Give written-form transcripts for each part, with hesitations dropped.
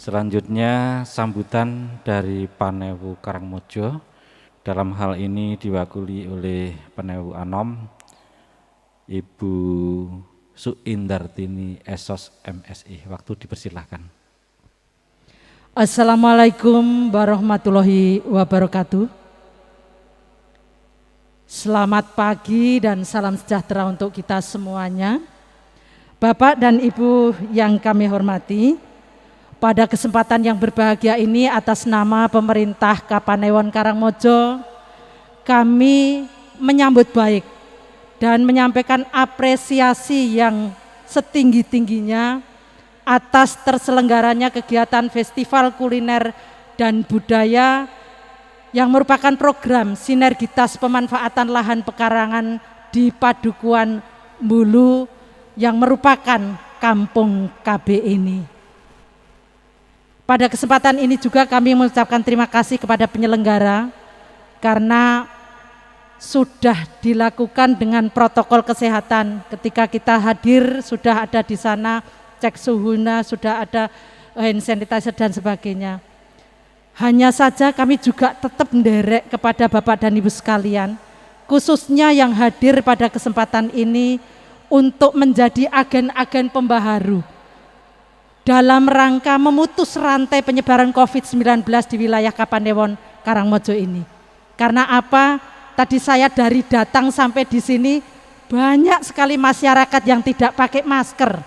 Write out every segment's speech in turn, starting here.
Selanjutnya sambutan dari Panewu Karangmojo. Dalam hal ini diwakili oleh Panewu Anom, Ibu Suindartini Esos MSI. Waktu dipersilahkan. Assalamualaikum warahmatullahi wabarakatuh. Selamat pagi dan salam sejahtera untuk kita semuanya. Bapak dan Ibu yang kami hormati, pada kesempatan yang berbahagia ini atas nama pemerintah Kapanewon Karangmojo, kami menyambut baik dan menyampaikan apresiasi yang setinggi-tingginya atas terselenggaranya kegiatan Festival Kuliner dan Budaya yang merupakan program sinergitas pemanfaatan lahan pekarangan di Padukuhan Mbulu yang merupakan kampung KB ini. Pada kesempatan ini juga kami mengucapkan terima kasih kepada penyelenggara karena sudah dilakukan dengan protokol kesehatan. Ketika kita hadir sudah ada di sana cek suhunya, sudah ada hand sanitizer dan sebagainya. Hanya saja kami juga tetap menderek kepada Bapak dan Ibu sekalian, khususnya yang hadir pada kesempatan ini untuk menjadi agen-agen pembaharu dalam rangka memutus rantai penyebaran COVID-19 di wilayah Kapanewon Karangmojo ini. Karena apa? Tadi saya dari datang sampai di sini banyak sekali masyarakat yang tidak pakai masker.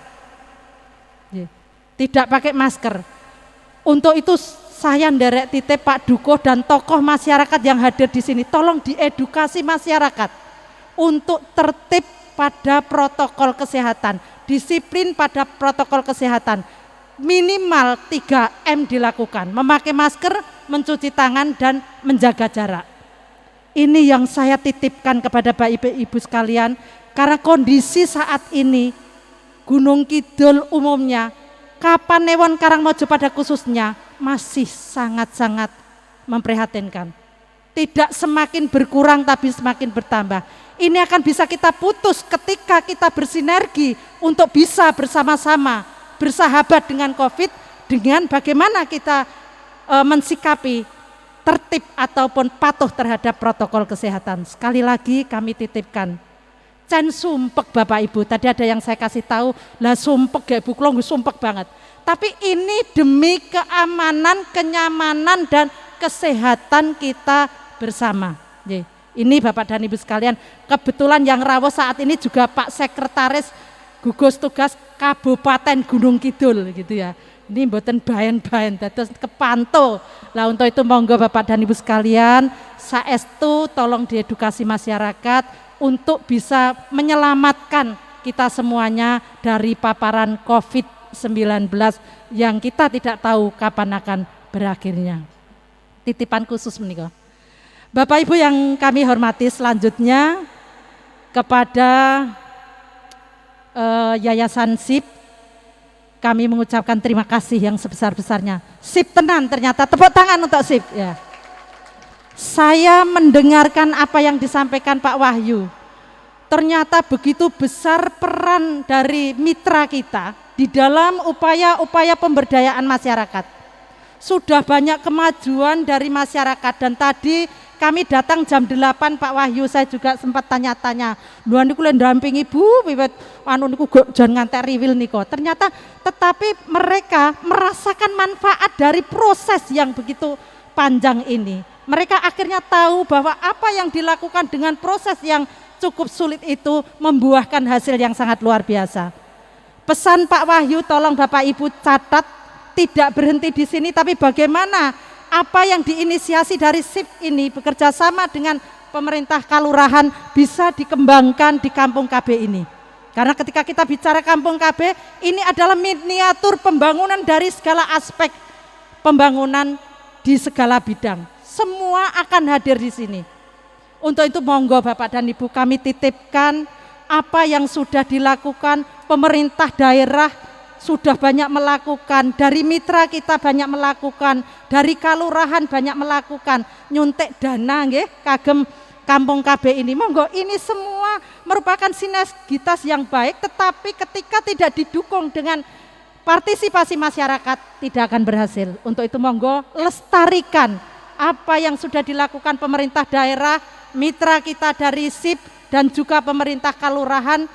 Tidak pakai masker. Untuk itu saya nderek titip Pak Duko dan tokoh masyarakat yang hadir di sini, tolong diedukasi masyarakat untuk tertib pada protokol kesehatan, disiplin pada protokol kesehatan. Minimal 3M dilakukan, memakai masker, mencuci tangan, dan menjaga jarak. Ini yang saya titipkan kepada Bapak Ibu sekalian, karena kondisi saat ini, Gunung Kidul umumnya, Kapanewon Karangmojo pada khususnya, masih sangat-sangat memprihatinkan. Tidak semakin berkurang tapi semakin bertambah. Ini akan bisa kita putus ketika kita bersinergi untuk bisa bersama-sama bersahabat dengan COVID, dengan bagaimana kita mensikapi tertib ataupun patuh terhadap protokol kesehatan. Sekali lagi kami titipkan, can sumpek Bapak Ibu, tadi ada yang saya kasih tahu, lah sumpek ya Ibu, kalau sumpek banget. Tapi ini demi keamanan, kenyamanan dan kesehatan kita bersama. Ini Bapak dan Ibu sekalian, kebetulan yang rawuh saat ini juga Pak Sekretaris Gugus Tugas Kabupaten Gunung Kidul gitu ya. Ini mboten bayan-bayan dados kepanto. Lah untuk itu monggo Bapak dan Ibu sekalian, saestu tolong diedukasi masyarakat untuk bisa menyelamatkan kita semuanya dari paparan COVID-19 yang kita tidak tahu kapan akan berakhirnya. Titipan khusus menika. Bapak Ibu yang kami hormati, selanjutnya kepada Yayasan SIP, kami mengucapkan terima kasih yang sebesar-besarnya. SIP tenan ternyata, tepuk tangan untuk SIP ya. Saya mendengarkan apa yang disampaikan Pak Wahyu. Ternyata begitu besar peran dari mitra kita di dalam upaya-upaya pemberdayaan masyarakat. Sudah banyak kemajuan dari masyarakat dan tadi kami datang jam 8 Pak Wahyu, saya juga sempat tanya-tanya, "Lho niku lho ndampingi Bu, wiwit anu niku jangan ngantek riwil niko." Ternyata tetapi mereka merasakan manfaat dari proses yang begitu panjang ini. Mereka akhirnya tahu bahwa apa yang dilakukan dengan proses yang cukup sulit itu membuahkan hasil yang sangat luar biasa. Pesan Pak Wahyu tolong Bapak Ibu catat, tidak berhenti di sini tapi bagaimana apa yang diinisiasi dari SIP ini bekerja sama dengan pemerintah kalurahan bisa dikembangkan di kampung KB ini. Karena ketika kita bicara kampung KB, ini adalah miniatur pembangunan dari segala aspek pembangunan di segala bidang. Semua akan hadir di sini. Untuk itu monggo Bapak dan Ibu kami titipkan apa yang sudah dilakukan pemerintah daerah, sudah banyak melakukan, dari mitra kita banyak melakukan, dari kalurahan banyak melakukan, nyuntik dana nggih kagem kampung KB ini. Monggo, ini semua merupakan sinergitas yang baik, tetapi ketika tidak didukung dengan partisipasi masyarakat tidak akan berhasil. Untuk itu monggo lestarikan apa yang sudah dilakukan pemerintah daerah, mitra kita dari SIP dan juga pemerintah kalurahan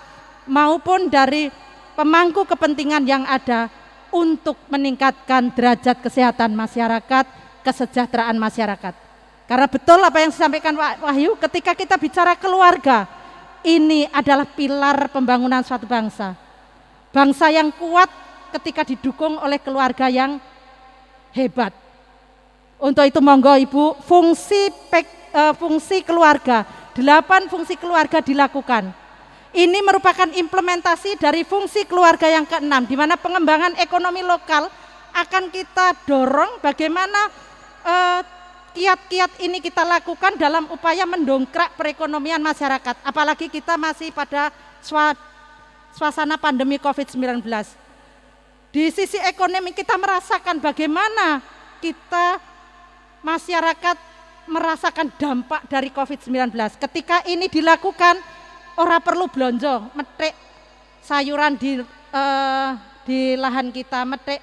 maupun dari pemangku kepentingan yang ada untuk meningkatkan derajat kesehatan masyarakat, kesejahteraan masyarakat. Karena betul apa yang disampaikan Pak Wahyu, ketika kita bicara keluarga, ini adalah pilar pembangunan suatu bangsa. Bangsa yang kuat ketika didukung oleh keluarga yang hebat. Untuk itu monggo Ibu, fungsi keluarga, 8 fungsi keluarga dilakukan. Ini merupakan implementasi dari fungsi keluarga yang ke-6, di mana pengembangan ekonomi lokal akan kita dorong bagaimana kiat-kiat ini kita lakukan dalam upaya mendongkrak perekonomian masyarakat. Apalagi kita masih pada suasana pandemi COVID-19. Di sisi ekonomi kita merasakan bagaimana kita masyarakat merasakan dampak dari COVID-19. Ketika ini dilakukan, ora perlu blonjo, metik sayuran di lahan kita, metik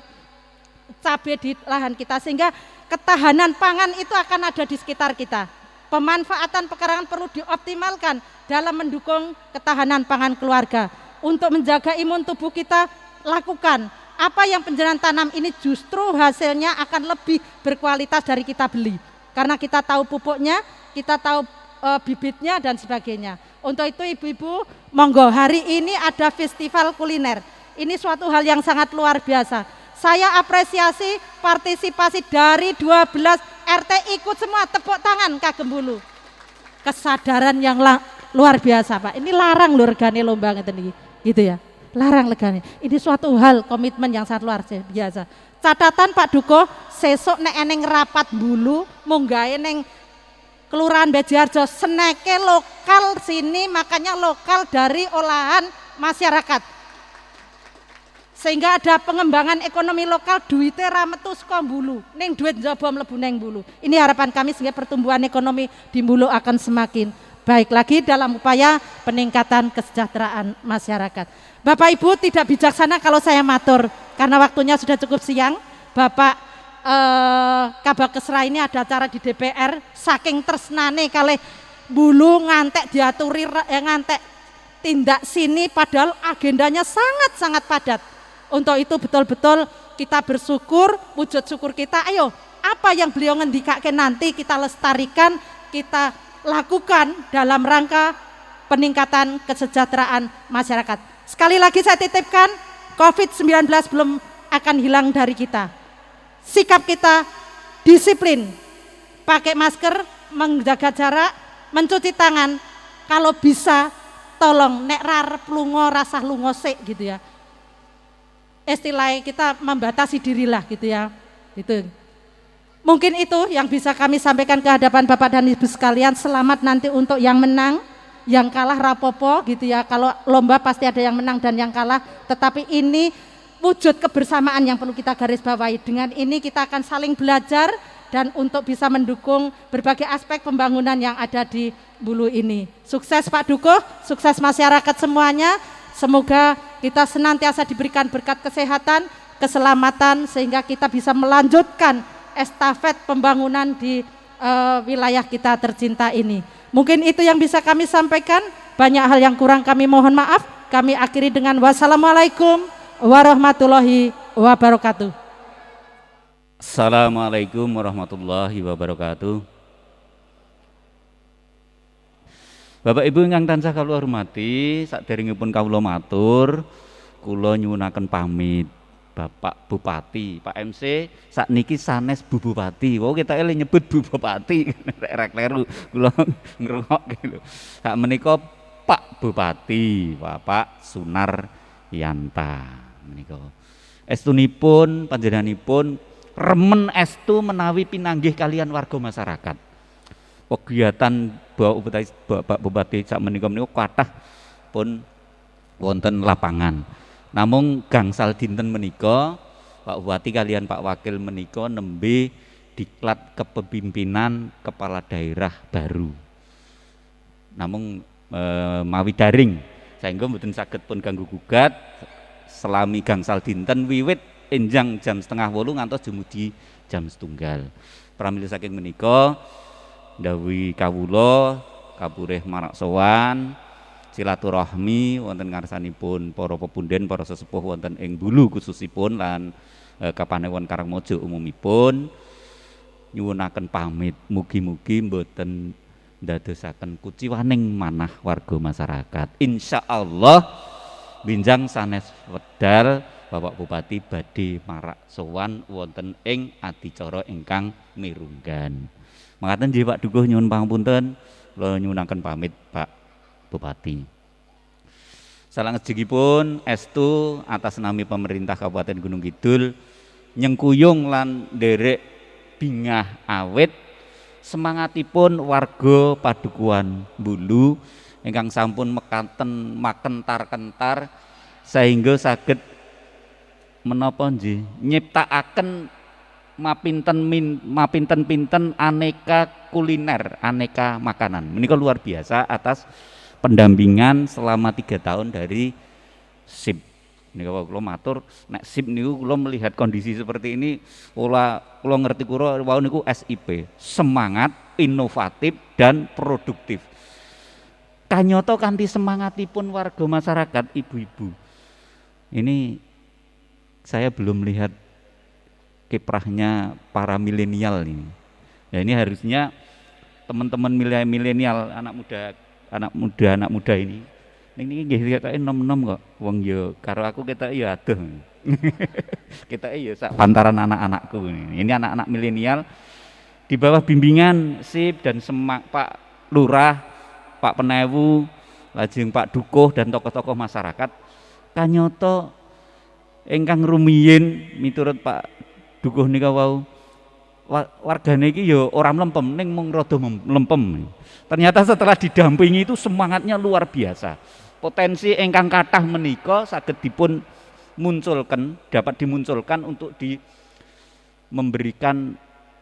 cabai di lahan kita, sehingga ketahanan pangan itu akan ada di sekitar kita. Pemanfaatan pekarangan perlu dioptimalkan dalam mendukung ketahanan pangan keluarga. Untuk menjaga imun tubuh kita, lakukan apa yang penjenengan tanam ini justru hasilnya akan lebih berkualitas dari kita beli. Karena kita tahu pupuknya, kita tahu bibitnya dan sebagainya. Untuk itu ibu-ibu, monggo hari ini ada festival kuliner. Ini suatu hal yang sangat luar biasa. Saya apresiasi partisipasi dari 12 RT ikut semua, tepuk tangan Kagem Bulu. Kesadaran yang luar biasa Pak. Ini larang lho regane lomba ngeten iki. Gitu ya. Larang regane. Ini suatu hal komitmen yang sangat luar biasa. Catatan Pak Duko, sesuk nek eneng rapat Bulu, munggahe ning Kelurahan Bejiharjo, seneke lokal sini, makanya lokal dari olahan masyarakat. Sehingga ada pengembangan ekonomi lokal, duitnya ra metu saka Bulu, ning duit njaba mlebu ning Bulu. Ini harapan kami sehingga pertumbuhan ekonomi di Bulu akan semakin baik lagi dalam upaya peningkatan kesejahteraan masyarakat. Bapak Ibu tidak bijaksana kalau saya matur karena waktunya sudah cukup siang. Bapak Kabak Kesra ini ada acara di DPR, saking tresnane kalih Bulu ngantek diaturi ngantek tindak sini padahal agendanya sangat-sangat padat. Untuk itu betul-betul kita bersyukur, wujud syukur kita, ayo apa yang beliau ngendikake nanti kita lestarikan, kita lakukan dalam rangka peningkatan kesejahteraan masyarakat. Sekali lagi saya titipkan, COVID-19 belum akan hilang dari kita. Sikap kita disiplin, pakai masker, menjaga jarak, mencuci tangan, kalau bisa tolong nek rarep lungo rasah lungo sik gitu ya. Istilahnya kita membatasi dirilah gitu ya. Gitu. Mungkin itu yang bisa kami sampaikan ke hadapan Bapak dan Ibu sekalian. Selamat nanti untuk yang menang, yang kalah rapopo gitu ya. Kalau lomba pasti ada yang menang dan yang kalah, tetapi ini wujud kebersamaan yang perlu kita garis bawahi. Dengan ini kita akan saling belajar dan untuk bisa mendukung berbagai aspek pembangunan yang ada di Bulu ini. Sukses Pak Duko, sukses masyarakat semuanya. Semoga kita senantiasa diberikan berkat kesehatan, keselamatan sehingga kita bisa melanjutkan estafet pembangunan di wilayah kita tercinta ini. Mungkin itu yang bisa kami sampaikan. Banyak hal yang kurang kami mohon maaf. Kami akhiri dengan wassalamualaikum warahmatullahi wabarakatuh. Assalamualaikum warahmatullahi wabarakatuh. Bapak Ibu ingkang tansah kula hormati, saderengipun kawula matur, kula nyuwunaken pamit. Bapak Bupati, Pak MC, sakniki sanes Bu Bupati. Wong kita nyebut Bu Bupati, rek kleru kula ngrungokke lho. Sak menika Pak Bupati, Bapak Sunar Yanta menika. Estunipun panjenenganipun remen estu menawi pinanggih kalian warga masyarakat. Kegiatan Bapak Bupati sak menika kathah pun wonten lapangan. Namung gangsal dinten menika Pak Bupati kalian Pak Wakil menika nembe diklat kepemimpinan kepala daerah baru. Namung mawi daring sehingga mboten saged pun ganggu gugat selami gangsal dinten wiwit enjang jam 7:30 ngantos dumugi jam 1:00. Pramila saking menika ndhawuhi kawula kapurih marak sowan silaturahmi wonten ngarsanipun para pepunden, para sesepuh wonten ing Bulu khususipun lan Kapanewon Karangmojo umumipun nyuwunaken pamit mugi-mugi mboten ndadosaken kuciwaning manah warga masyarakat. Insyaallah binjang sanes wedal Bapak Bupati badhe marak sowan wonten ing adicara ingkang mirunggan. Mekaten nggih Pak Dukuh nyuwun pangapunten, kula nyuwunaken pamit Pak Bupati. Salajengipun estu atas nami pemerintah Kabupaten Gunung Kidul nyengkuyung lan nderek bingah awit semangatipun warga Padukuhan Bulu ingkang sampun mekaten makentar-kentar sehingga saged menapa nggih nyiptakaken mapinten-pinten aneka kuliner, aneka makanan. Menika luar biasa atas pendampingan selama 3 tahun dari SIP. Nika kula matur nek SIP niku kula melihat kondisi seperti ini kula ngerti kula wau niku SIP, semangat, inovatif dan produktif. Kanyata kanthi semangatipun warga masyarakat ibu-ibu. Ini saya belum melihat kiprahnya para milenial ini. Ya ini harusnya teman-teman milenial anak muda ini nggih ketoke nom-nom kok. Wong yo karo aku ketoke yo adoh. Ketoke yo sak pantaran anak-anakku ini. Ini anak-anak milenial di bawah bimbingan SIP dan Pak Lurah, Pak Penewu, lajeng Pak Dukuh dan tokoh-tokoh masyarakat kanyata ingkang rumiyin miturut Pak Dukuh nika wau wargane iki ya ora mlempem ning mung rada mlempem. Ternyata setelah didampingi itu semangatnya luar biasa. Potensi ingkang kathah menika saged dipun dapat dimunculkan untuk memberikan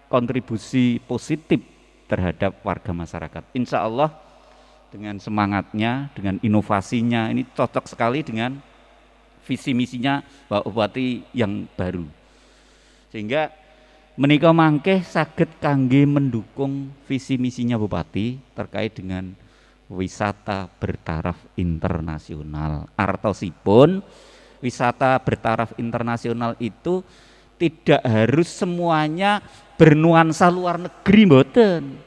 kontribusi positif terhadap warga masyarakat. Insya Allah dengan semangatnya, dengan inovasinya ini cocok sekali dengan visi misinya Pak Bupati yang baru. Sehingga menika mangke saged kangge mendukung visi misinya Bupati terkait dengan wisata bertaraf internasional. Artosipun wisata bertaraf internasional itu tidak harus semuanya bernuansa luar negeri mboten.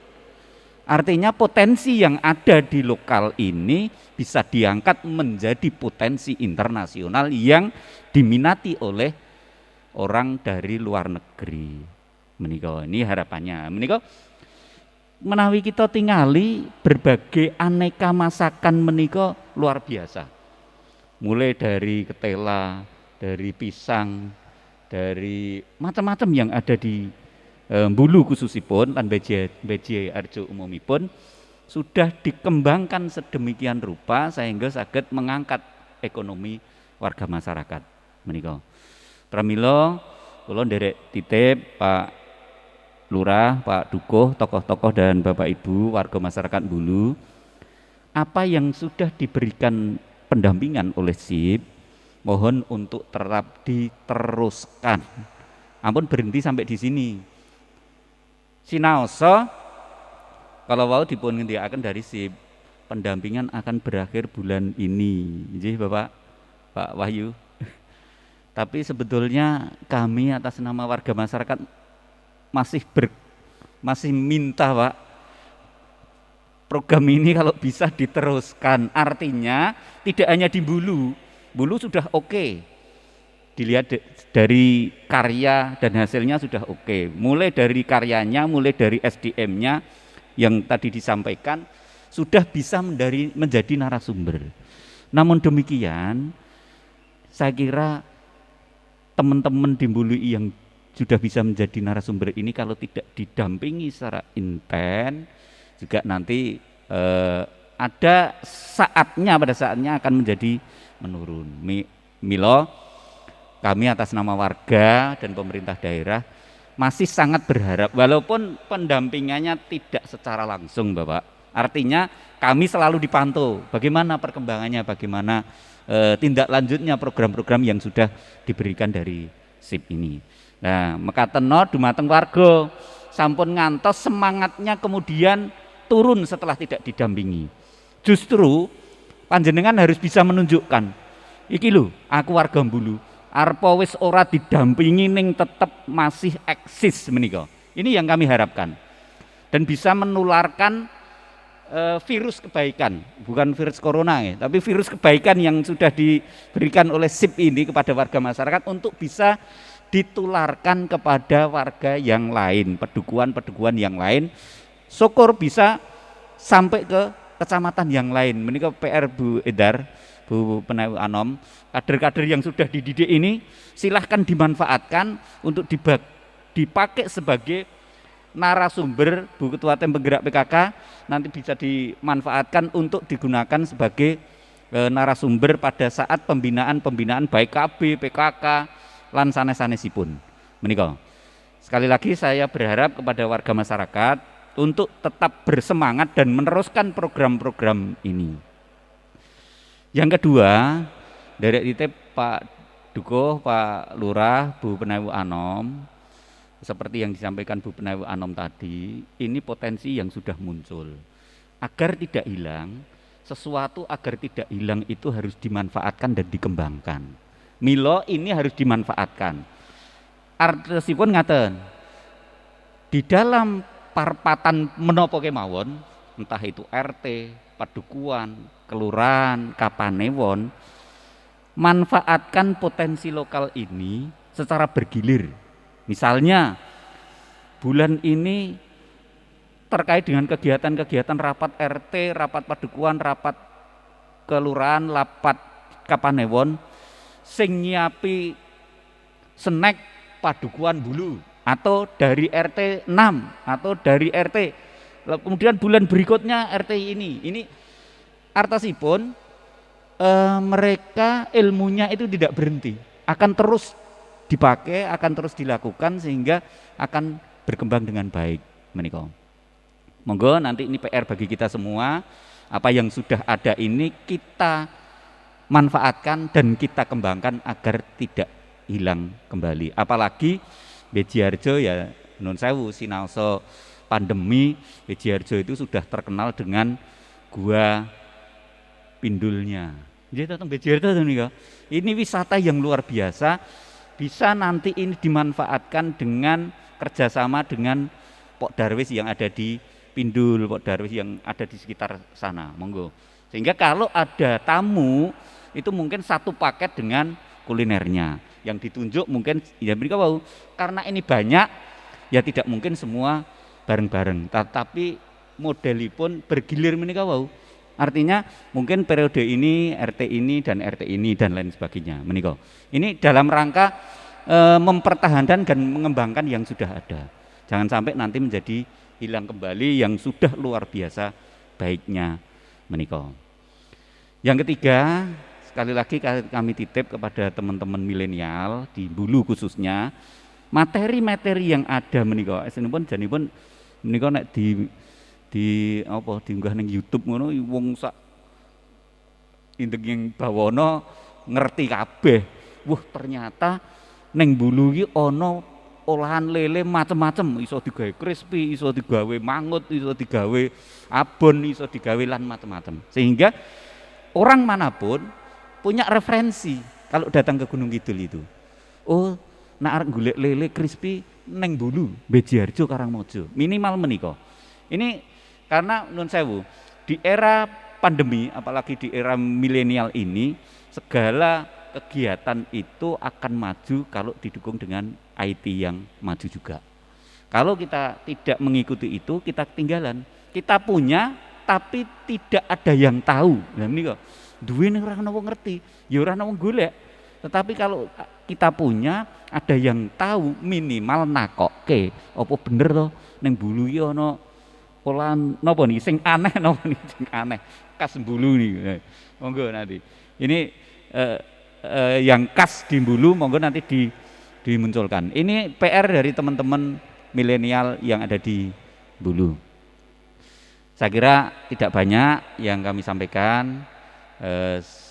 Artinya potensi yang ada di lokal ini bisa diangkat menjadi potensi internasional yang diminati oleh orang dari luar negeri. Menika ini harapannya. Menika menawi kita tingali berbagai aneka masakan menika luar biasa. Mulai dari ketela, dari pisang, dari macam-macam yang ada di Bulu khususipun lan beji arjo umumipun sudah dikembangkan sedemikian rupa sehingga saged mengangkat ekonomi warga masyarakat menika. Pramila kula nderek titip Pak Lurah, Pak Dukuh, tokoh-tokoh dan Bapak Ibu warga masyarakat Bulu, apa yang sudah diberikan pendampingan oleh SIP mohon untuk diteruskan. Ampun berhenti sampai di sini. Sinaosa kalau wau dipun ngendikaken dari SIP pendampingan akan berakhir bulan ini. Nggih Bapak Pak Wahyu. Tapi sebetulnya kami atas nama warga masyarakat masih minta Pak program ini kalau bisa diteruskan. Artinya tidak hanya di Bulu sudah oke. Dilihat dari karya dan hasilnya sudah oke. Mulai dari karyanya, mulai dari SDM-nya yang tadi disampaikan sudah bisa menjadi narasumber. Namun demikian, saya kira teman-teman di Bulu yang sudah bisa menjadi narasumber ini kalau tidak didampingi secara intens juga nanti ada pada saatnya akan menjadi menurun. Milo kami atas nama warga dan pemerintah daerah masih sangat berharap walaupun pendampingannya tidak secara langsung Bapak. Artinya kami selalu dipantau bagaimana perkembangannya, bagaimana tindak lanjutnya program-program yang sudah diberikan dari SIP ini. Nah, mekaten dumateng warga sampun ngantos semangatnya kemudian turun setelah tidak didampingi. Justru panjenengan harus bisa menunjukkan, iki lho, aku warga Mbulu, arepa wis ora didampingi ning tetep masih eksis menika. Ini yang kami harapkan. Dan bisa menularkan virus kebaikan, bukan virus corona ya, tapi virus kebaikan yang sudah diberikan oleh SIP ini kepada warga masyarakat untuk bisa ditularkan kepada warga yang lain, pedukuhan-pedukuhan yang lain, syukur bisa sampai ke kecamatan yang lain. Menika PR Bu Edar, Bu Penayu Anom, kader-kader yang sudah dididik ini silahkan dimanfaatkan untuk dipakai sebagai narasumber. Bu Ketua Tim Penggerak PKK nanti bisa dimanfaatkan untuk digunakan sebagai narasumber pada saat pembinaan baik KB, PKK, lan sanes-sanesipun. Menika. Sekali lagi saya berharap kepada warga masyarakat untuk tetap bersemangat dan meneruskan program-program ini. Yang kedua, dari titip Pak Dukuh, Pak Lurah, Bu Penayu Anom, seperti yang disampaikan Bu Penayu Anom tadi, ini potensi yang sudah muncul. Agar tidak hilang, sesuatu agar tidak hilang itu harus dimanfaatkan dan dikembangkan. Milo ini harus dimanfaatkan. Artosipun ngaten, di dalam parpatan menapa kemawon, entah itu RT, padukuhan, kelurahan, kapanewon, manfaatkan potensi lokal ini secara bergilir. Misalnya bulan ini terkait dengan kegiatan-kegiatan rapat RT, rapat padukuhan, rapat kelurahan, rapat kapanewon, sing nyiapi snack padukuhan Bulu atau dari RT 6 atau dari RT. Kemudian bulan berikutnya RT ini artosipun mereka ilmunya itu tidak berhenti, akan terus dipakai, akan terus dilakukan sehingga akan berkembang dengan baik menika. Monggo nanti ini PR bagi kita semua, apa yang sudah ada ini kita manfaatkan dan kita kembangkan agar tidak hilang kembali. Apalagi Bejiharjo ya nun sewu sinaosa pandemi, Bejiharjo itu sudah terkenal dengan gua pindulnya. Jadi tentang Bejiharjo ini wisata yang luar biasa. Bisa nanti ini dimanfaatkan dengan kerjasama dengan Pok Darwis yang ada di Pindul, Pok Darwis yang ada di sekitar sana, monggo. Sehingga kalau ada tamu itu mungkin satu paket dengan kulinernya. Yang ditunjuk mungkin ya mereka mau, karena ini banyak ya tidak mungkin semua bareng-bareng. Tetapi modelipun bergilir menika wau. Artinya mungkin periode ini RT ini dan RT ini dan lain sebagainya menika. Ini dalam rangka mempertahankan dan mengembangkan yang sudah ada. Jangan sampai nanti menjadi hilang kembali yang sudah luar biasa baiknya menika. Yang ketiga, sekali lagi kami titip kepada teman-teman milenial di Bulu khususnya, materi-materi yang ada menika esenipun janipun menika nek diunggah ning YouTube ngono wong sak indeg yang bawana ngerti kabeh. Wah, ternyata ning Bulu iki ana olahan lele macem-macem, iso digawe crispy, iso digawe mangut, iso digawe abon, iso digawe lan macem-macem. Sehingga orang manapun punya referensi kalau datang ke Gunung Kidul itu. Oh, nek arep golek lele crispy ning Bulu, Bejiharjo Karangmojo. Minimal menika. Ini karena nun sewu, di era pandemi, apalagi di era milenial ini, segala kegiatan itu akan maju kalau didukung dengan IT yang maju juga. Kalau kita tidak mengikuti itu, kita ketinggalan. Kita punya, tapi tidak ada yang tahu. Nah ini kok, duwe ning ora ana wong ngerti, ya ora ana wong golek. Tetapi kalau kita punya, ada yang tahu, minimal nakokke, apa bener to ning Bulu iki ana olahan napa niki sing aneh napa niki sing aneh khas Bulu niki. Monggo nanti. Ini yang khas di Bulu monggo nanti dimunculkan. Ini PR dari teman-teman milenial yang ada di Bulu. Saya kira tidak banyak yang kami sampaikan.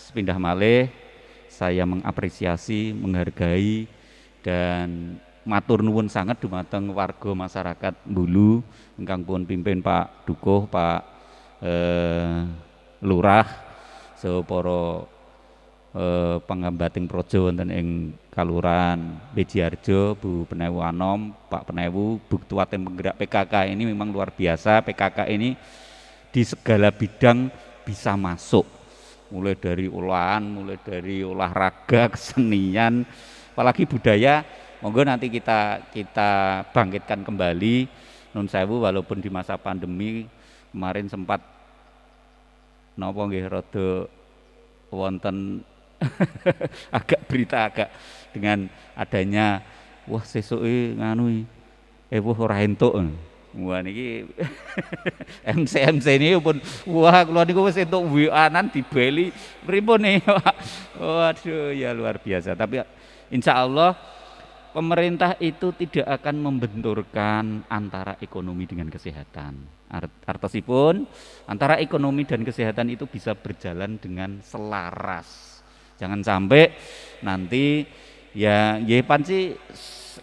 sepindah malih saya mengapresiasi, menghargai dan matur nuwun sangat dumateng warga masyarakat Bulu ingkang pun pimpin Pak Dukuh, Pak Lurah, so para pangambating praja wonten ing Kalurahan Bejiarjo, Bu Penewu Anom, Pak Penewu, Bu Ketua Tim Penggerak PKK ini memang luar biasa. PKK ini di segala bidang bisa masuk, mulai dari olahan, mulai dari olahraga, kesenian, apalagi budaya. Monggo nanti kita bangkitkan kembali. Nun sewu, walaupun di masa pandemi kemarin sempat napa nggih rada wonten agak berita agak dengan adanya wah sesuke nganu wah ora entuk. Wah niki MC ini pun wah kula niku wis entuk WA-an dibeli pripun nih. Waduh ya luar biasa. Tapi insya Allah pemerintah itu tidak akan membenturkan antara ekonomi dengan kesehatan. Artosipun antara ekonomi dan kesehatan itu bisa berjalan dengan selaras. Jangan sampai nanti ya nggih panci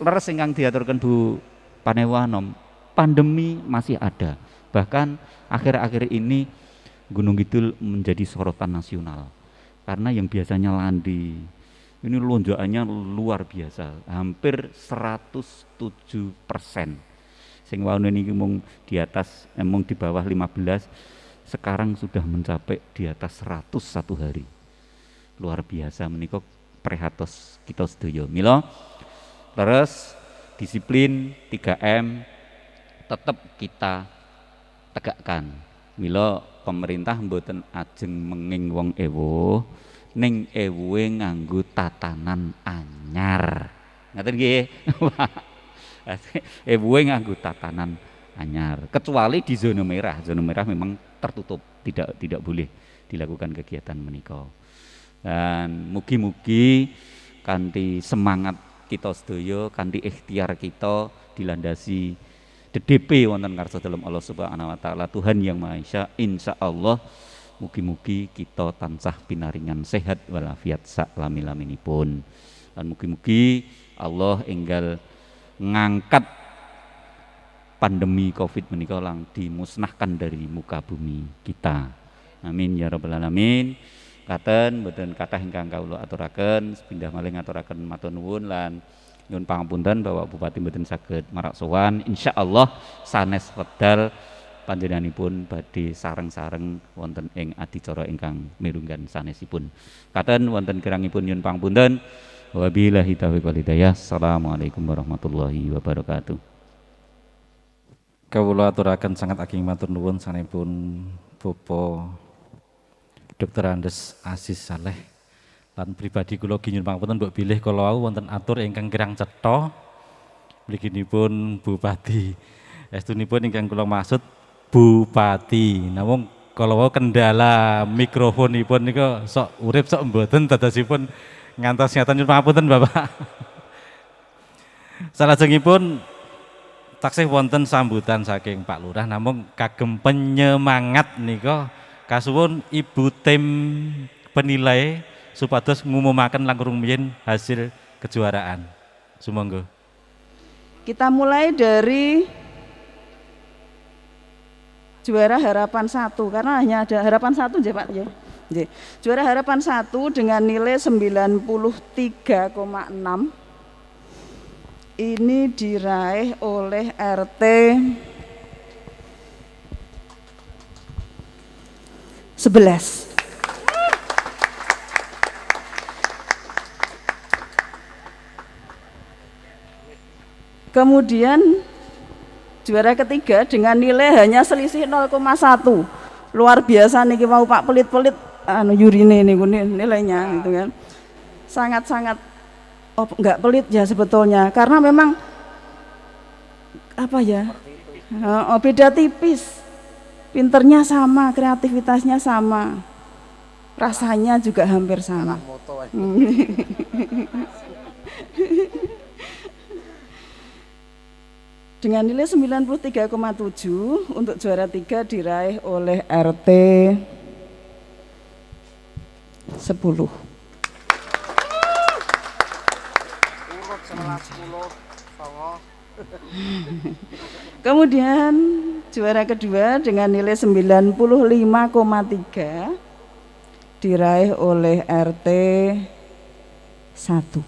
leres ingkang diaturkan Bu Panewu Anom, pandemi masih ada. Bahkan akhir-akhir ini Gunung Kidul menjadi sorotan nasional. Karena yang biasanya landai ini lonjakannya luar biasa, hampir 107%. Sing wau niki mung di atas mung di bawah 15, sekarang sudah mencapai di atas 100 satu hari. Luar biasa menika prihatos kita sedaya. Mila terus disiplin 3M tetap kita tegakkan. Mila pemerintah mboten ajeng menging wong ewo, ning ewuhe nganggo tatanan anyar. Ngaten nggih. Ewuhe nganggo tatanan anyar. Kecuali di zona merah. Zona merah memang tertutup, tidak boleh dilakukan kegiatan menika. Dan mugi-mugi kanthi semangat kita sedaya, kanthi ikhtiar kita dilandasi DDP wonten ngarsa dalem Allah Subhanahu wa taala Tuhan yang Maha Esa, insyaallah mugi-mugi kita tansah pinaringan sehat walafiat sak lami-laminipun. Dan mugi-mugi Allah enggal ngangkat pandemi Covid menika lang dimusnahkan dari muka bumi kita. Amin ya rabbal alamin. Katen mboten kathah ingkang kawula aturaken, sepindah malih ngaturaken matur nuwun lan nyuwun pangapunten Bapak Bupati mboten saged marak sowan. Insyaallah sanes wedal panjenenganipun badhe sareng-sareng wonten ing adicara ingkang mirunggan sanesipun. Katen wonten kirangipun nyuwun pangapunten. Wabillahi taufiq wal hidayah. Assalamualaikum warahmatullahi wabarakatuh. Kawula aturaken sangat ageng matur nuwun sanepun Bapak Dr. Andes Aziz Saleh. Lan pribadi kula nyuwun pangapunten mbok bilih kala wau wonten atur ingkang kirang cetha mliginipun Bupati. Estunipun ingkang kula maksud Bupati. Namung kala wau kendala mikrofonipun nika sok urip sok mboten dadosipun ngantos ngaten nyuwun pangapunten Bapak. Salajengipun taksih wonten sambutan saking Pak Lurah namung kagem penyemangat nika kasuwun Ibu tim penilai supados ngumumaken langkung rumiyin hasil kejuaraan. Sumangga. Kita mulai dari juara harapan 1 karena hanya ada harapan 1 ya Pak ya. Juara harapan 1 dengan nilai 93,6 ini diraih oleh RT 11. Kemudian juara ketiga dengan nilai hanya selisih 0,1. Luar biasa nih mau Pak pelit-pelit yurine niku nilainya gitu kan. Sangat-sangat enggak pelit ya sebetulnya karena memang apa ya? Beda tipis. Pinternya sama, kreativitasnya sama. Rasanya juga hampir sama. Dengan nilai 93,7 untuk juara 3 diraih oleh RT 10. Kemudian juara kedua dengan nilai 95,3 diraih oleh RT 1.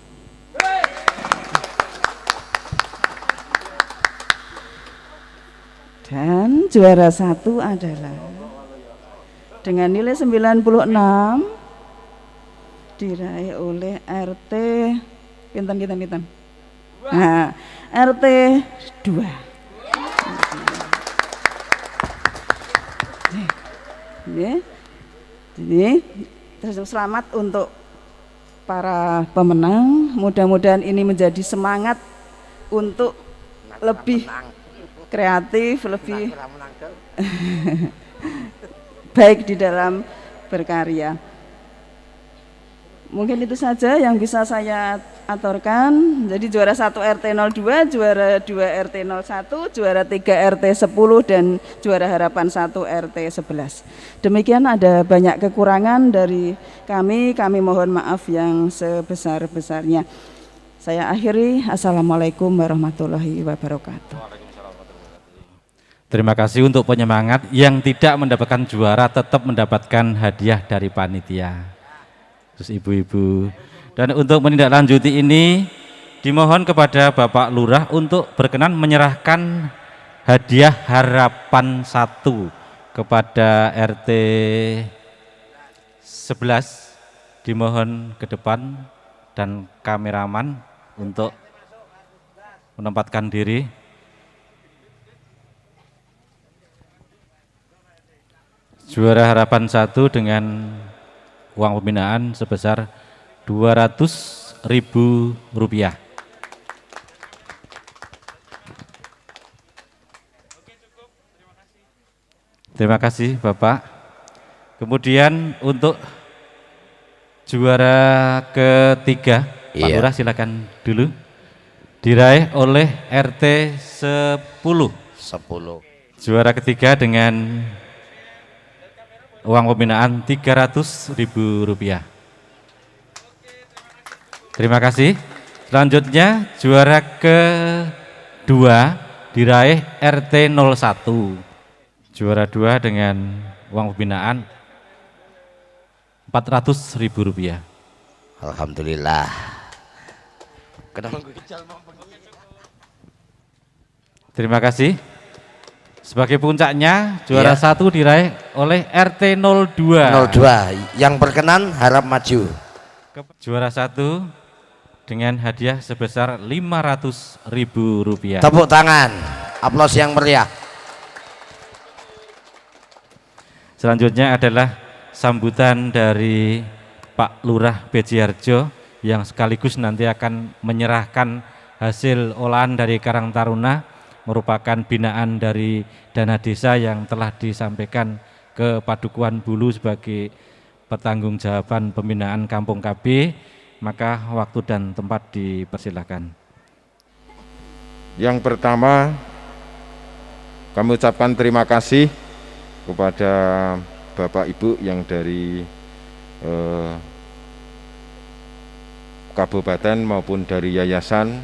Dan juara 1 adalah dengan nilai 96 diraih oleh RT pinten. Nah, RT 2. Ini selamat untuk para pemenang. Mudah-mudahan ini menjadi semangat untuk lebih kreatif, lebih baik di dalam berkarya. Mungkin itu saja yang bisa saya aturkan. Jadi juara 1 RT 02, juara 2 RT 01, juara 3 RT 10 dan juara harapan 1 RT 11. Demikian, ada banyak kekurangan dari kami mohon maaf yang sebesar-besarnya. Saya akhiri, Assalamualaikum warahmatullahi wabarakatuh. Terima kasih untuk penyemangat. Yang tidak mendapatkan juara tetap mendapatkan hadiah dari panitia. Terus ibu-ibu. Dan untuk menindaklanjuti ini dimohon kepada Bapak Lurah untuk berkenan menyerahkan hadiah harapan 1 kepada RT 11. Dimohon ke depan dan kameraman untuk menempatkan diri. Juara harapan 1 dengan uang pembinaan sebesar Rp200.000. Terima kasih Bapak. Kemudian untuk juara ketiga, Pak Lurah silakan dulu. Diraih oleh RT 10. Juara ketiga dengan uang pembinaan Rp300.000. Terima kasih. Selanjutnya juara kedua diraih RT 01. Juara 2 dengan uang pembinaan Rp400.000. Alhamdulillah. Terima kasih. Sebagai puncaknya juara 1 diraih oleh RT 02. 02 yang berkenan harap maju. Juara 1 dengan hadiah sebesar Rp500.000. Tepuk tangan, aplaus yang meriah. Selanjutnya adalah sambutan dari Pak Lurah Bejiharjo yang sekaligus nanti akan menyerahkan hasil olahan dari Karang Taruna, merupakan binaan dari dana desa yang telah disampaikan ke Padukuhan Bulu sebagai pertanggungjawaban pembinaan Kampung KB. Maka waktu dan tempat dipersilakan. Yang pertama, kami ucapkan terima kasih kepada Bapak Ibu yang dari kabupaten maupun dari yayasan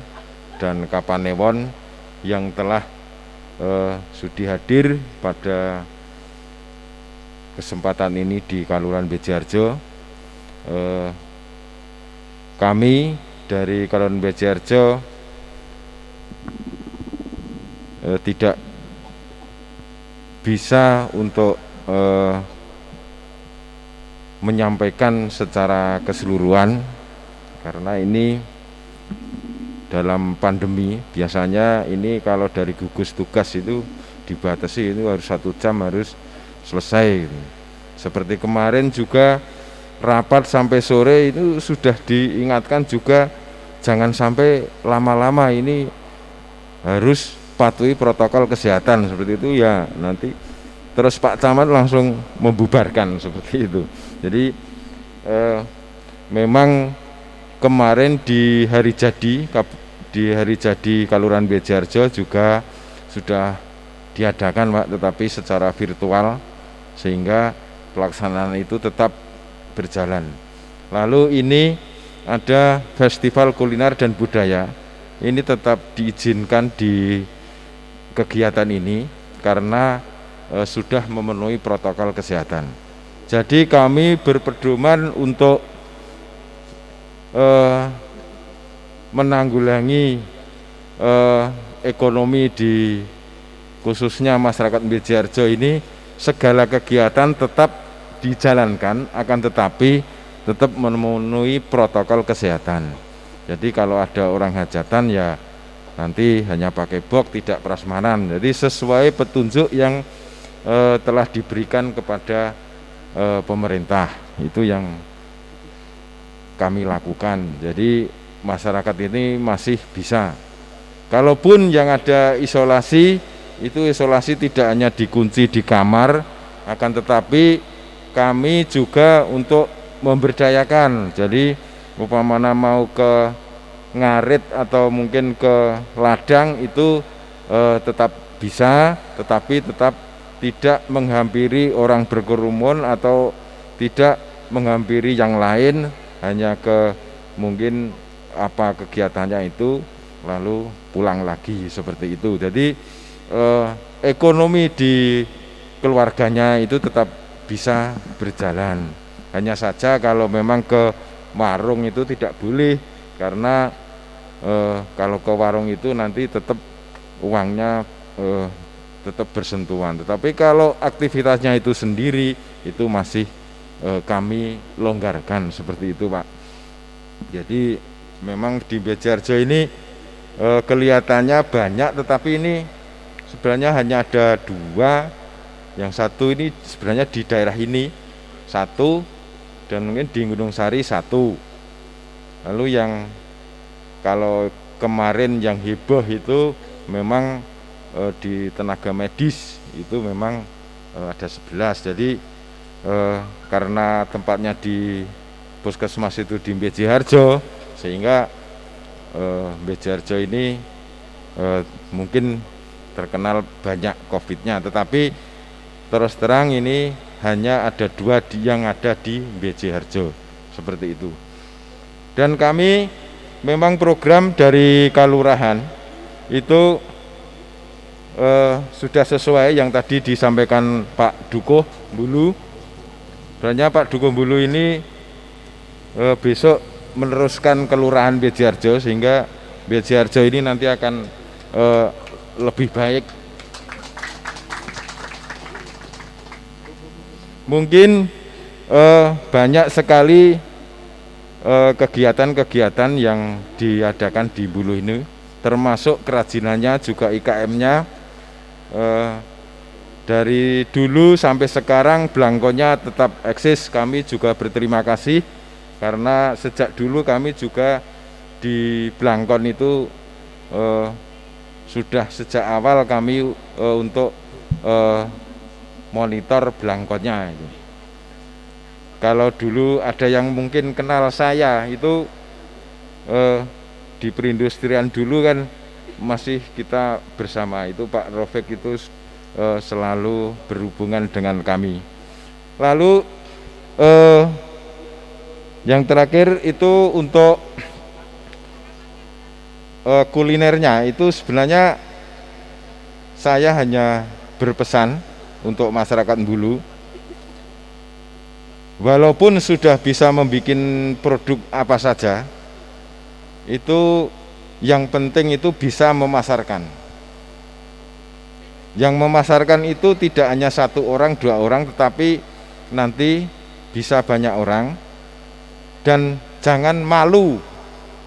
dan Kapanewon yang telah sudi hadir pada kesempatan ini di Kelurahan Bejiharjo. Kami dari Kelurahan Bejiharjo tidak bisa untuk menyampaikan secara keseluruhan karena ini dalam pandemi. Biasanya ini kalau dari gugus tugas itu dibatasi, itu harus 1 jam harus selesai gitu. Seperti kemarin juga rapat sampai sore itu sudah diingatkan juga jangan sampai lama-lama, ini harus patuhi protokol kesehatan seperti itu ya. Nanti terus Pak Camat langsung membubarkan seperti itu. Jadi memang kemarin di hari jadi Kelurahan Bejiharjo juga sudah diadakan Pak, tetapi secara virtual sehingga pelaksanaan itu tetap berjalan. Lalu ini ada festival kuliner dan budaya. Ini tetap diizinkan di kegiatan ini karena sudah memenuhi protokol kesehatan. Jadi kami berpedoman untuk menanggulangi ekonomi di khususnya masyarakat Bejiharjo ini, segala kegiatan tetap dijalankan, akan tetapi tetap memenuhi protokol kesehatan. Jadi kalau ada orang hajatan ya nanti hanya pakai box, tidak prasmanan. Jadi sesuai petunjuk yang telah diberikan kepada pemerintah, itu yang kami lakukan. Jadi masyarakat ini masih bisa. Kalaupun yang ada isolasi, itu isolasi tidak hanya dikunci di kamar, akan tetapi kami juga untuk memberdayakan. Jadi umpamanya mau ke ngarit atau mungkin ke ladang itu tetap bisa, tetapi tetap tidak menghampiri orang berkerumun atau tidak menghampiri yang lain, hanya ke mungkin apa kegiatannya itu lalu pulang lagi seperti itu. Jadi ekonomi di keluarganya itu tetap bisa berjalan. Hanya saja kalau memang ke warung itu tidak boleh, karena kalau ke warung itu nanti tetap uangnya tetap bersentuhan. Tetapi kalau aktivitasnya itu sendiri itu masih kami longgarkan seperti itu, Pak. Jadi memang di Bejiharjo ini kelihatannya banyak, tetapi ini sebenarnya hanya ada 2. Yang satu ini sebenarnya di daerah ini 1, dan mungkin di Gunung Sari 1. Lalu yang kalau kemarin yang heboh itu memang di tenaga medis itu memang ada 11. Jadi karena tempatnya di puskesmas itu di Bejiharjo, sehingga Bejiharjo ini mungkin terkenal banyak COVID-nya. Tetapi terus terang ini hanya ada 2 yang ada di Bejiharjo, seperti itu. Dan kami memang program dari Kalurahan itu sudah sesuai yang tadi disampaikan Pak Dukuh Bulu. Sebenarnya Pak Dukuh Bulu ini besok meneruskan Kelurahan Bejiharjo, sehingga Bejiharjo ini nanti akan lebih baik. Mungkin banyak sekali kegiatan-kegiatan yang diadakan di Bulu ini, termasuk kerajinannya juga IKM-nya. Dari dulu sampai sekarang belangkonya tetap eksis. Kami juga berterima kasih karena sejak dulu kami juga di Blangkon itu sudah sejak awal kami untuk monitor Blangkonnya itu. Kalau dulu ada yang mungkin kenal saya itu di perindustrian dulu kan masih kita bersama, itu Pak Rofik itu selalu berhubungan dengan kami. Lalu yang terakhir itu untuk kulinernya itu sebenarnya saya hanya berpesan untuk masyarakat Bulu, walaupun sudah bisa membuat produk apa saja, itu yang penting itu bisa memasarkan. Yang memasarkan itu tidak hanya 1 orang, 2 orang, tetapi nanti bisa banyak orang. Dan jangan malu.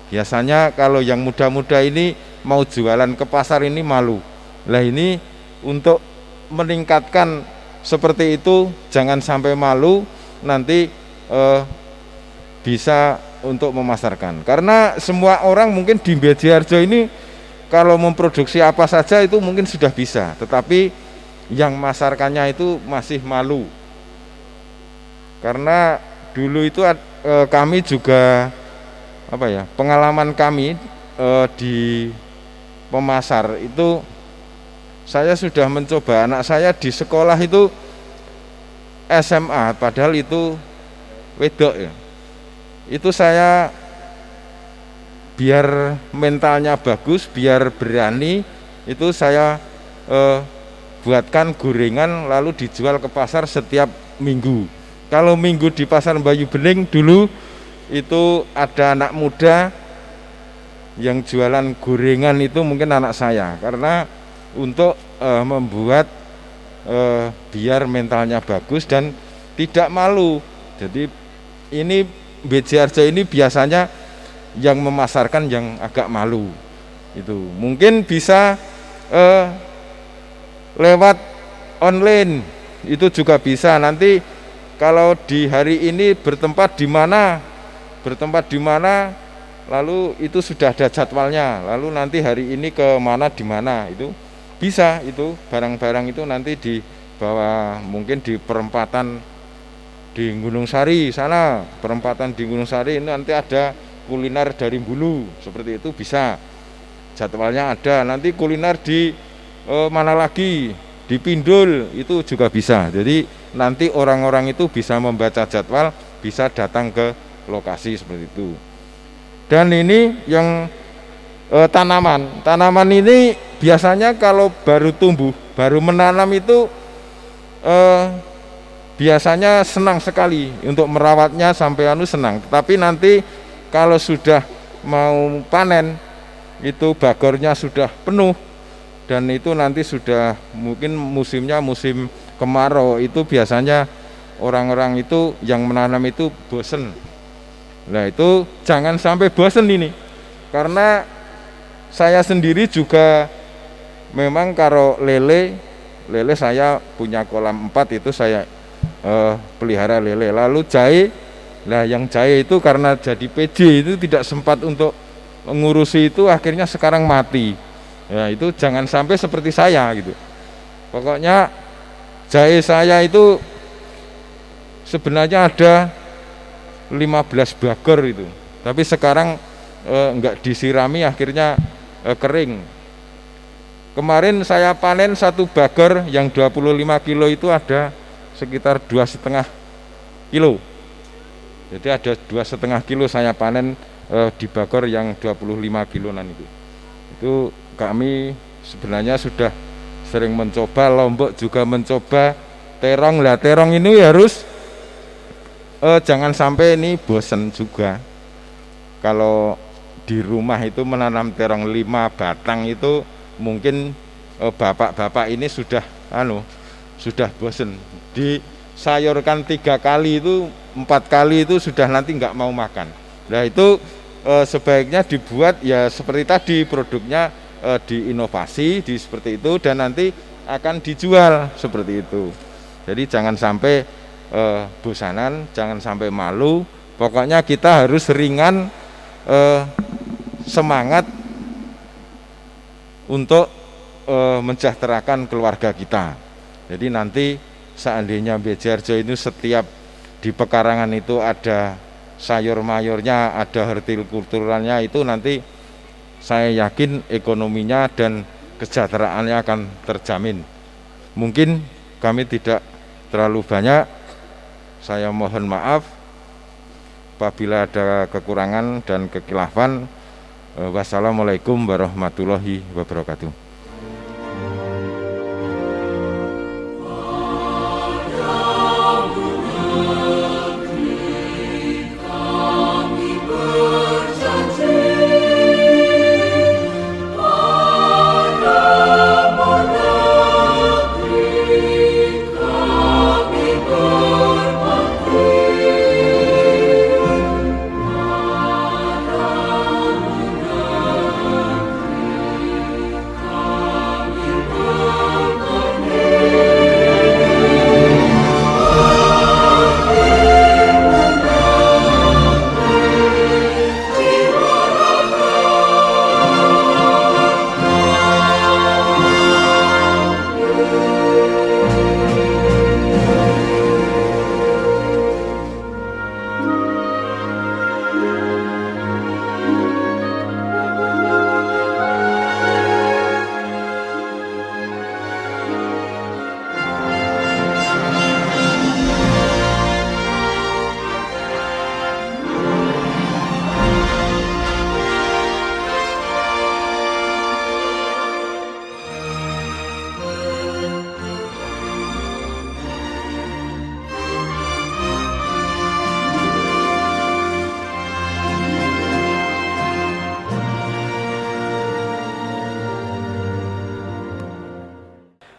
Biasanya kalau yang muda-muda ini mau jualan ke pasar ini malu. Lah ini untuk meningkatkan seperti itu, jangan sampai malu, nanti bisa untuk memasarkan. Karena semua orang mungkin di Bejiharjo ini kalau memproduksi apa saja itu mungkin sudah bisa, tetapi yang masarkannya itu masih malu. Karena dulu itu kami juga pengalaman kami di pemasar itu, saya sudah mencoba, anak saya di sekolah itu SMA, padahal itu wedok ya. itu saya biar mentalnya bagus, biar berani, itu saya buatkan gorengan lalu dijual ke pasar setiap minggu. Kalau minggu di pasar Bayu Bening dulu itu ada anak muda yang jualan gorengan, itu mungkin anak saya, karena untuk membuat biar mentalnya bagus dan tidak malu. Jadi ini BJ Harjo ini biasanya yang memasarkan yang agak malu, itu mungkin bisa lewat online, itu juga bisa. Nanti kalau di hari ini bertempat di mana, lalu itu sudah ada jadwalnya, lalu nanti hari ini ke mana di mana, itu bisa. Itu barang-barang itu nanti dibawa, mungkin di perempatan di Gunung Sari sana, perempatan di Gunung Sari ini nanti ada kuliner dari Bulu, seperti itu bisa, jadwalnya ada. Nanti kuliner di mana lagi, di Pindul, itu juga bisa. Jadi nanti orang-orang itu bisa membaca jadwal, bisa datang ke lokasi seperti itu. Dan ini yang tanaman ini biasanya kalau baru tumbuh, baru menanam itu biasanya senang sekali untuk merawatnya, sampai senang. Tapi nanti kalau sudah mau panen, itu bagornya sudah penuh, dan itu nanti sudah mungkin musimnya musim kemarau, itu biasanya orang-orang itu yang menanam itu bosen. Nah itu jangan sampai bosen ini, karena saya sendiri juga memang kalau lele saya punya kolam 4, itu saya pelihara lele. Lalu jahe, nah yang jahe itu karena jadi PJ itu tidak sempat untuk mengurusi itu, akhirnya sekarang mati. Ya itu jangan sampai seperti saya gitu. Pokoknya jahe saya itu sebenarnya ada 15 bagor itu, tapi sekarang enggak disirami, akhirnya kering. Kemarin saya panen satu bagor yang 25 kilo itu ada sekitar 2,5 kilo. Jadi ada 2,5 kilo saya panen di bagor yang 25 kiloan itu. Itu kami sebenarnya sudah sering mencoba, Lombok juga mencoba, terong. Lah terong ini harus jangan sampai ini bosen juga. Kalau di rumah itu menanam terong 5 batang itu mungkin bapak-bapak ini sudah bosen. Disayurkan 3 kali itu 4 kali itu sudah nanti nggak mau makan. Nah itu sebaiknya dibuat ya seperti tadi, produknya diinovasi di seperti itu, dan nanti akan dijual seperti itu. Jadi jangan sampai bosanan, jangan sampai malu. Pokoknya kita harus ringan, semangat untuk mensejahterakan keluarga kita. Jadi nanti seandainya BJ Harjo ini setiap di pekarangan itu ada sayur mayurnya, ada hortikulturalnya, itu nanti saya yakin ekonominya dan kesejahteraannya akan terjamin. Mungkin kami tidak terlalu banyak, saya mohon maaf apabila ada kekurangan dan kekhilafan. Wassalamualaikum warahmatullahi wabarakatuh.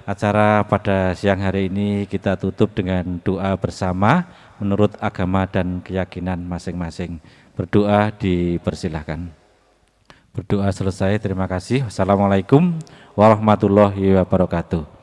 Acara pada siang hari ini kita tutup dengan doa bersama menurut agama dan keyakinan masing-masing. Berdoa dipersilahkan. Berdoa selesai, terima kasih. Wassalamualaikum warahmatullahi wabarakatuh.